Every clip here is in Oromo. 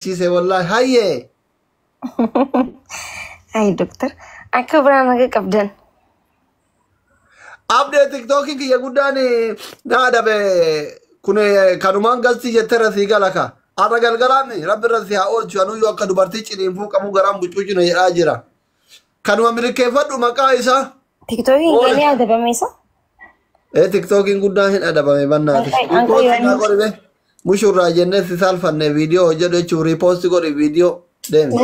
Chise wallahi hayye. Ay doctor, akka biraan naga qabdan. Abde TikTokin ki yagudani na dabe kune kanuman galti jettera sigalaka. Ara galgalani rabbi rasi ha olchu anu yo akka dubartii ciniinfuu qabu garam bucuucu na jedhaa jira. Kanuma milkeeffadhu maqaa isaa. TikTokin gani adabame isa? TikTokin guddaan hin adabame bannaati. Ripoostii godhe mushurraa jennee si salfanne viidiyoo hojjedhu jechuun ripoostii godhe viidiyoo deemi.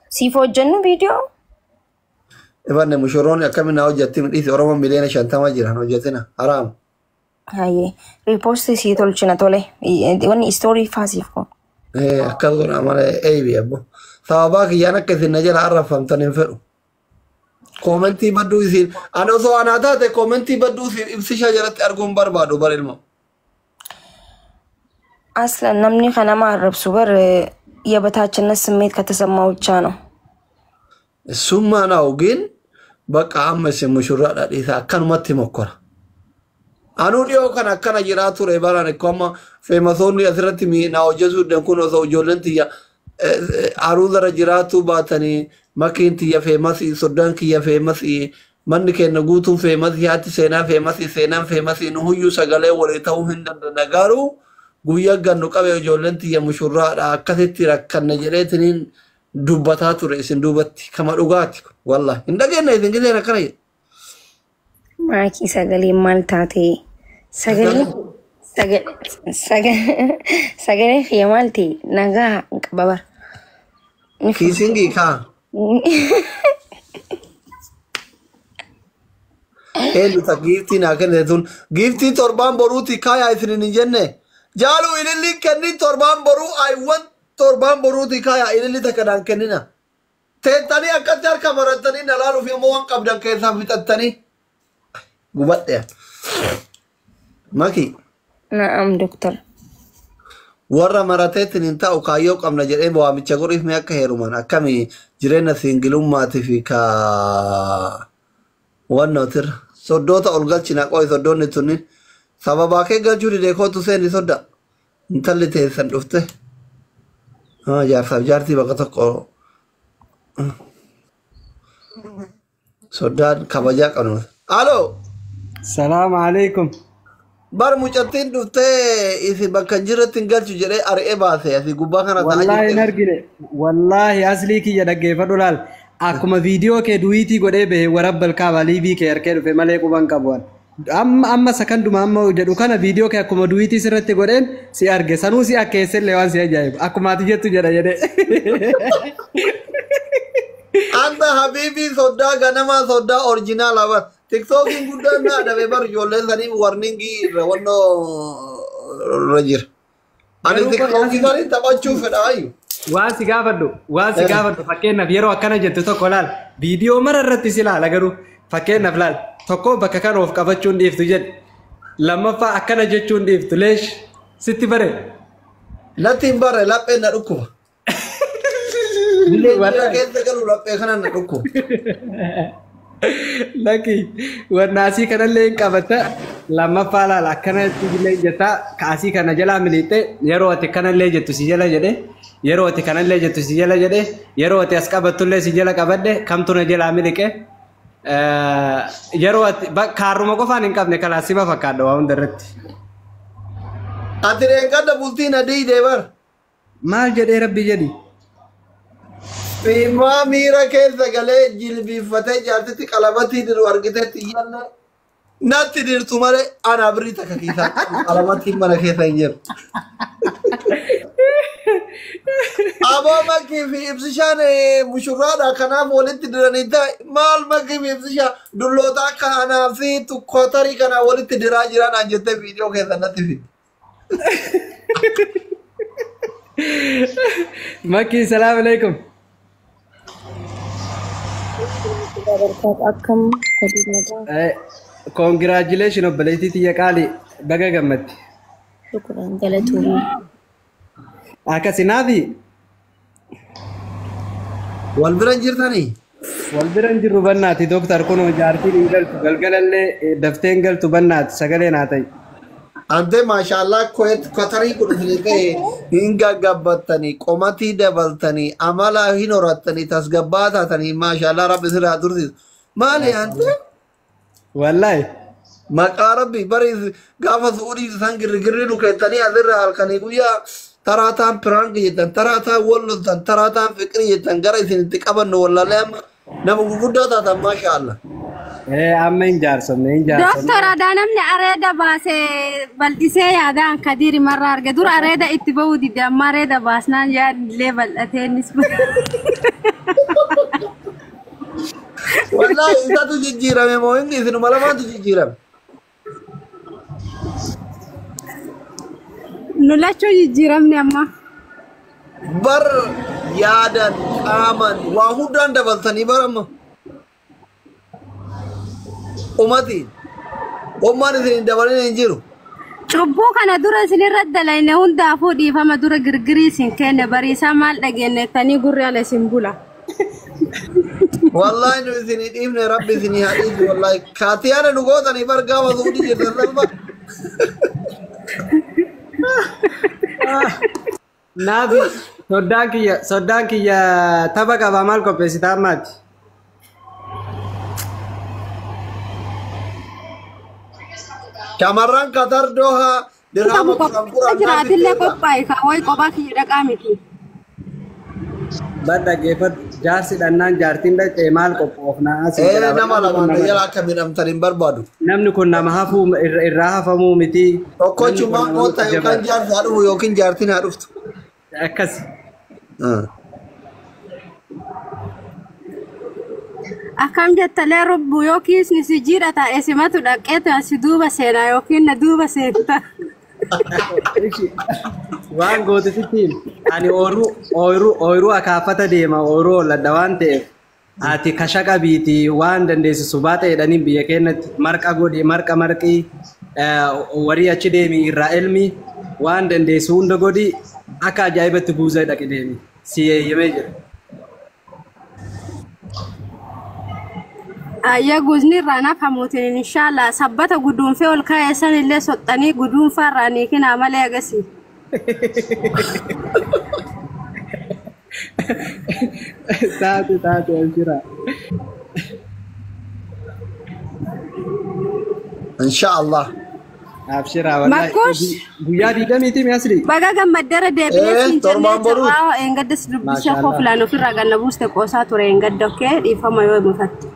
Siif hojjennu viidiyoo? Ifanne mushurroonni akkamiin hojjetti midhiisi Oromoon miliyoona 50 jiran hojjetina haraam. Hayyee ripoostii sii tolchina tole wanni istoorii faasiif kun. Akkas godha malee eebi abbo. Sababaa kiyyaan akka isin na jala arrafamtan hin fedhu. Komentii badduu isin ani osoo anaa taate komentii badduu isin ibsishaa jalatti arguun barbaadu bar ilma. Aslan namni kanama arrabsu bar የበታችነት ስሜት ከተሰማው ብቻ ነው። እሱማ ነው ግን በቃ አመስ ሙሽራ ዳዲሳ አከንመት ይሞከራ አኑ ዲዮ ከና ከና ጅራቱ ረባራን ኮማ ፌመሶኒ አስረት ሚ ናው ጀሱ ደንኩኖ ሰው ጆለንቲያ አሩዘረ ጅራቱ ባተኒ ማኪንቲ የፌመስ ሱዳንክ የፌመስ man kenna guutu famous yaati seenaa famous nu huyyu sagale waleetau hindan nagaru guyya gannu qabe ijoolleenti ya mushurraadha akkasitti rakkanna jedheetiniin dubbataa ture isin duubatti kama dhugaati wallahi hin dhageenna isin gisee rakkana jedhe maakii sagalee maal taate sagalee fi maal ta'e nagaa qababar kiisingii kaa Elu ta gifti na kenne tun gifti torban boruti kaya isinin jenne jalu ililli kenni torban boru I want torban boruti kaya ililli ta kadan kennina teetani akkatar kamaratani nalaru fi mo wan qabdan keessa fitattani gubadde maki na'am doctor warra marateetin ta'u kaayyo qabna jedhee waamicha godhiif me akka heeruman akkami jireenya singilummaati fi ka wannotir soddota olgalchina qoy soddonni tunnin sababa kee galchuu dide kootu seeni sodda intalli teessan dhufte jaarsaaf jaartii bakka tokko soddaan kabajaa qabnu alo salaamu alaikum bar mucattiin dhufte isi bakka jirratti galchu jedhee ari'ee baase asi gubbaa kana ta'aa wallahi hin argine wallahi aslii kiyya dhaggeeffadhu laal akkuma viidiyoo kee duwiitii godhee bahe warabbal kaaba liivii kee harkee dhufe malee quban qabuwan amma sakanduma amma jedhu kana viidiyoo kee akkuma duwiitii sirratti godheen si arge sanuu si akkeessellee waan si ajaa'ibu akkuma ati jettu jedha jedhe anta habibii soddaa ganamaa soddaa orjinaal abar tiktookiin guddaan naa dhabe bar ijoollee saniif warningii irra wannoo irra jira ani tiktookii sanii taphachuu fedha ayyu waan si gaafadhu fakkeenyaaf yeroo akkana jettu tokko laal viidiyoo mara irratti si laala garuu fakkeenyaaf laal tokko bakka kana of qabachuun dhiiftu jedhe lammaffaa akkana jechuun dhiiftu leesh sitti bare natti hin bare lapheen na dhukkuba bilee keessa galu laphee kana na dhukkuba laki wannaasii kanallee hin qabata lammaffaa laal akkanatti illee jettaa kaasii kana jalaa miliixee yeroo ati kanallee jettu si jala jedhe yeroo ati kanallee jettu si jala jedhe yeroo ati as qabattullee si jala qabadhe kamtu na jalaa miliqe yeroo ati kaarruma qofaan hin qabne kalaasima fakkaadha waa hunda irratti. Ati reenqadda bultiin adii deebar. Maal jedhee rabbi jedhi. Fiimaa miira keessa galee jilbiiffatee jaartitti qalamatii diru argiteetti iyyanna natti dirtu malee ana birrii takka keessaa qalamatiin mana keessa hin jiru. Aboo makii fi ibsishaan mushurraadha kanaaf walitti diranii ta'e maal makii fi ibsishaan dulloota akka anaa fi tukkootarii kana walitti diraa jiran an jettee viidiyoo keessa natti fi. Makii salaamu alaikum. Congratulations obboleettii tiyya qaali baga gammatti. Shukran galatoomii. Akkasinaafi wal biran jirtanii? Wal biran jirru bannaati doktar kun jaartiin hin galtu galgalallee dafteen galtu bannaati sagalee naa ta'i. Ante mashallah Kuwait Qatari kudhufni ta'e hin gaggabatanii qomatii dabaltanii amala hin horatanii tasgabbaa taatanii mashallah rabbi sirraa tursiisu. Maali ante? Wallahi. Maqaa rabbi bari gaafa suudii san girgirri nu keettanii asirra halkanii guyyaa tarataan piraanki jettan tarataan walloltan tarataan fiqirii jettan gara isinitti qabannu wallaalee amma nama gurguddaa taatan mashallah. Amma hin jaarsomne hin jaarsomne. Doktor Adaanamni areeda baasee bal'isee yaadaan Kadiiri marraa arge dur areeda itti bahuu didde amma areeda baasnaan yaadillee bal'atee innis. Wallahi isatu jijjiirame moo inni isinuma lamaatu jijjiirame. Nu lachuu jijjiiramne amma. Bar yaadan qaaman waa hundaan dabaltanii baramma. Umatiin ummaan isin dabalin hin jiru. Cubbuu kana dura isinirra dalayne hundaafuu dhiifama dura girgirii isin kenne bariisaa maal dhageennettanii gurri ala isin bula. Wallahi nu isin dhiifne rabbi isin haadhiisu wallahi kaatiyaana nu gootanii bargaa wasuudii jirtan salma. Naafi soddaan kiyya tapha qaba maal qopheessitaa ammaati? Shamarran Qatar Doha dirhama Jiraatillee qophaa'e kan wayi kophaa kiyya dhaqaa miti. Badda geeffat jaarsi dhannaan jaartiin dhaqee maal qophoofnaa asii nama lamaan jala akka midhamtan hin barbaadu. Namni kun nama hafuu irraa hafamuu miti. Tokkochumaan moota yookaan jaarsi haa dhufu yookiin jaartiin haa dhuftu. Akkas. Akkam jettalee rubbu yookiin si jiidha ta'e simatu dhaqeetu asi duuba seenaa yookiin na duuba seenta. Waan gootisittiin ani ooyiruu akaafata deema ooyiruu olladha waan ta'eef ati kashaqa biiti waan dandeessisu baata jedhanii biyya keenyatti marqa godhi marqii warii achi deemi irraa elmi waan dandeessu hunda godhi akka ajaa'ibatti buuzee dhaqi deemi si eeyyamee jira. Ayya guzni rana kamutin inshallah sabbata gudun fe ol kaya sanille sottani gudun farani kina male agasi. Taate Abshira. Inshallah. Abshira wallahi. Guyyaa diidamiiti mi asri. Baga gammaddara deebi'ee torban boruu. engaddas dubbisha ko fulano firra ganna buuste qoosaa ture engadda okkee dhiifama yoo mufatti.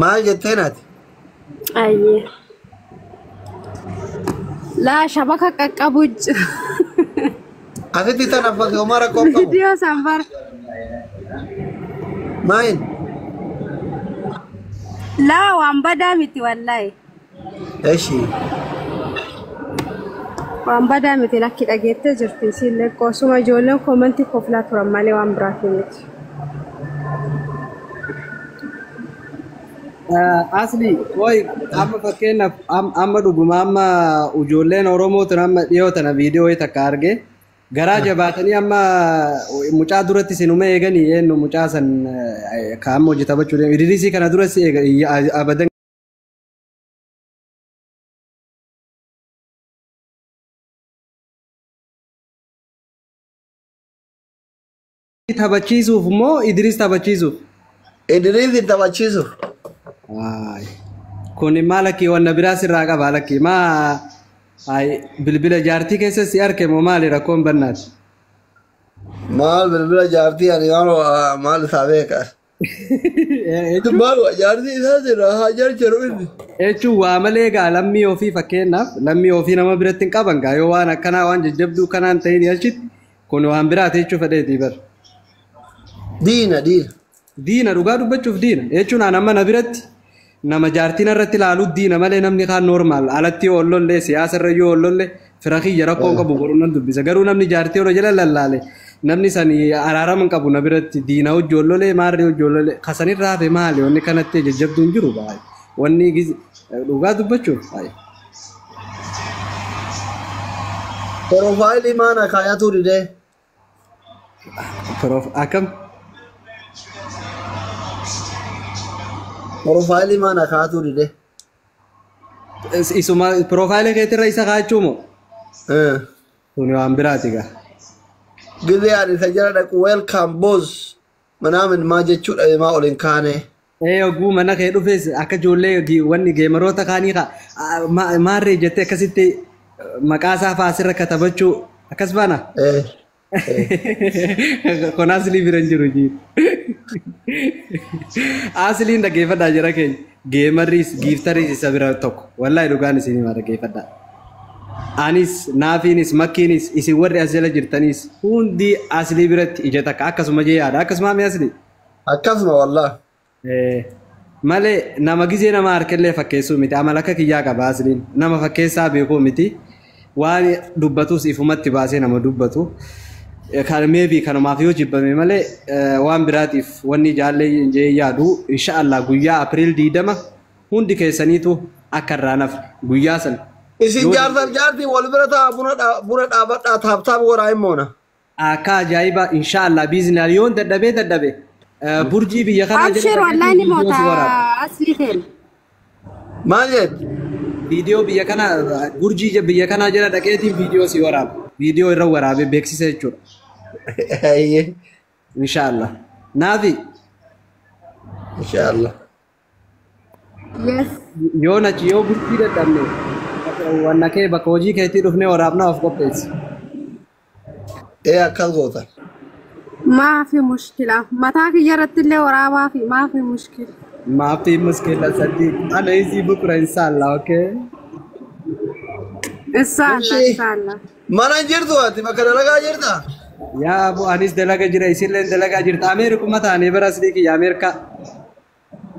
Maal jetteen ati? Ayyee. Laa shabaka qaqqabu jira. Asitti tana fakkii Omar akka qabu. Video sambar. Maal? Laa waan badaa miti wallahi. Eshi. Waan badaa miti lakki dhageettee jirti isillee qoosuma ijoolleen koomantii kooflaa turan malee waan biraati miti. Asli woy amma fakkeenyaaf amma dhuguma amma ijoolleen Oromootiin amma dhiyoo tana viidiyoo takka arge garaa jabaatanii amma mucaa duratti sinuma eeganii eenyu mucaa san ka amma hojii taphachuu deemu Idrisii kana duratti abadan. Taphachiisuuf moo Idris taphachiisuuf? Idris taphachiisuuf. Kun maal akka wanna biraa sirraa qaba lakki maa bilbila jaartii keessa si arge moo maali rakkoon bannaati? Maal bilbila jaartii ani maal isaa beekaa? Maal jaartii isaa jira haa jarjaru inni. Jechuun waa malee gaa lammii ofii fakkeenyaaf lammii ofii nama biratti hin qaban gaa yoo waan akkanaa waan jajjabduu kanaan ta'in achitti kun waan biraati jechuu fedheetii bara. Diina dhugaa dubbachuuf diina jechuun amma na biratti nama jaartiin irratti ilaalu diina malee namni kaan normaal alatti yoo ollollee siyaasa irra yoo ollollee fira kiyya rakkoon qabu godhunan dubbisa garuu namni jaartii yeroo jala lallaale namni sanii araarama hin qabu na biratti diina hojii ollolee maarree hojii ollolee kasanirraa hafe maali wanni kanatti jajjabduu hin jiru baay'ee wanni dhugaa dubbachuuf baay'ee. Profaayilii maana kaayatuu didee? Akkam? Profaayilii mana kaatu dide. Isuma profaayilii keetirra isa kaachuu moo? Kuni waan biraati gaa. Gizee ani isa jala dhaqu welcome boss. Manaamin maa jechuudha maa olin kaane. Oguu mana kee dhufes akka ijoollee wanni geemaroota kaanii maarree jettee akkasitti maqaa isaa faasirra katabachuu akkas baana. Kun aslii bira hin jiru jiru. Asliin dhaggeeffadhaa jira keenya. Geemarriis giiftariis isa bira tokko. Wallaahi dhugaan isinii maa dhaggeeffadhaa. Anis naafiinis makkiinis isin warri as jala jirtaniis hundi aslii biratti ija takka akkasuma jee yaada. Akkasuma mi aslii? Akkasuma wallaahi. Malee nama gizee nama harkallee fakkeessuu miti. Amala akka kiyyaa qaba asliin. Nama fakkeessaa beekuu miti. Waan dubbatus ifumatti baasee nama dubbatu. Kan meebii kanumaaf yoo jibbame malee waan biraatiif wanni jaallee jee yaadu inshaallah guyyaa April 20 hundi keessaniitu akka irraa nafne guyyaa san. Isin jaarsan jaartii wal bira taa buna dhaabadhaa taaptaap goraa himoona. Akka ajaa'iba inshaallah biizinaan yoon dadhabee burjii biyya kana Abshir wallahi ni moota asli ta'e. Maal jedhu? Viidiyoo biyya kana burjii biyya kana jala dhaqeetiin viidiyoo si waraaba. Viidiyoo irra waraabee beeksisa jechuudha. Inshaallah. Naafi. Inshaallah. Yes. Yoo nachi yoo burjii dadhabne wanna kee bakka hojii keetii dhufnee waraabna of qopheessi. Akkas goota. ما في مشكلة متى في جرت اللي وراه ما في مشكلة ما في مشكلة صديق أنا يجي بكرة إن شاء الله أوكي إن شاء الله ما نجرتوا أنت ما كنا لقى جرتا يا أبو أنيس دلقة جرا يصير لين دلقة جرتا أمريكا متى أنا برا صديقي يا أمريكا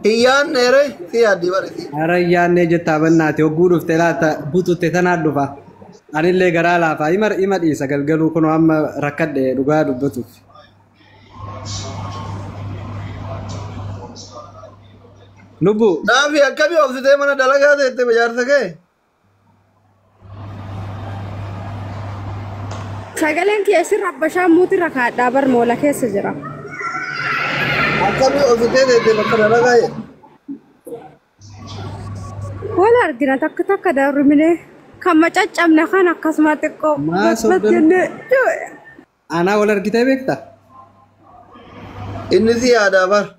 إيان نيرة في هذه برا أرا إيان نيجت تابنا تيوغور في ثلاثة بوتو تثنى أنا اللي قرأ فا إمر إيسا قالوا كانوا عم ركض رجال بوتو نبو نافي أكمل أوفيسه منا دلقة ده إنت بجار سكه سجلين كيسي ربشا موتي ركعت دابر مولا كيس جرا أكمل أوفيسه ده إنت بكرة دلقة ولا أرجع تك دار منه كم تجمع أمنا خان كسماتكو ما صدق أنا ولا أرجع بيكتا إني زيادة بار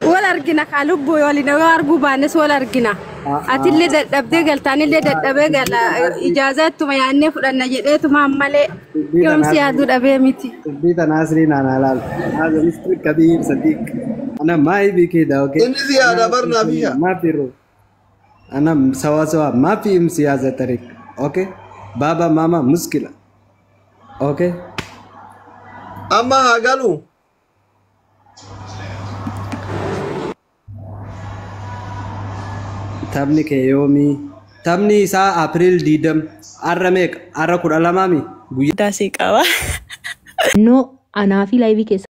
ولا أرجع كالوب ولا نوار بوبانس ولا أرجع أتلي دبدي قلتاني اللي دبدي قال إجازات ما يعني فلان نجدت ما ملء يوم سيادو دبي ميتي بيت ناسرين أنا لا هذا مستر كبير صديق أنا ما يبي كده أوكي إني زيادة برنا فيها ما في رو أنا سوا ما في امتياز طريق أوكي بابا ماما مشكلة أوكي أما هقالو تبني كيومي تبني ساعة أبريل ديدم أرميك أركور ألامامي Dasi kawa. No, أنا في لايفي كيس